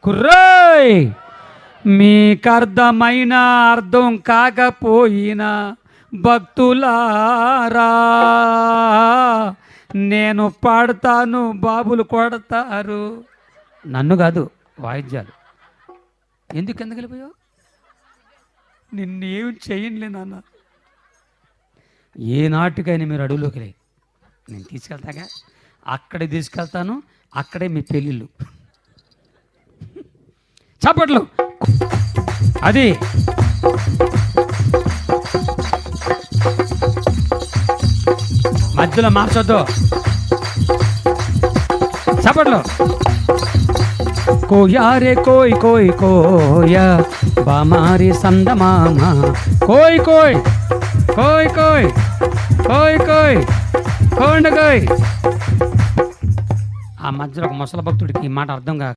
కుర్రోయ్, మీకర్థమైన అర్థం కాకపోయినా భక్తులారా, నేను పాడతాను, బాబులు కొడతారు. నన్ను కాదు, వాయిద్యాలు. ఎందుకు వెళ్ళిపోయావు? నిన్నేం చేయనులే నాన్న. ఏ నాటికైనా మీరు అడవులోకి లే, నేను తీసుకెళ్తాగా, అక్కడే తీసుకెళ్తాను, అక్కడే మీ పెళ్ళిళ్ళు. చప్పట్లు. అది మధ్యలో మార్చొద్దు. చప్పట్లు. కోయారే కోయ్ కోయ్ కోయ బామారి సందమామ, కోయ్ కోయ్ కోయ్ కోయ్ కోయ్ కోయ్ కోండ కోయ్. ఆ మధ్యలో ఒక ముసలి భక్తుడికి ఈ మాట అర్థం కాక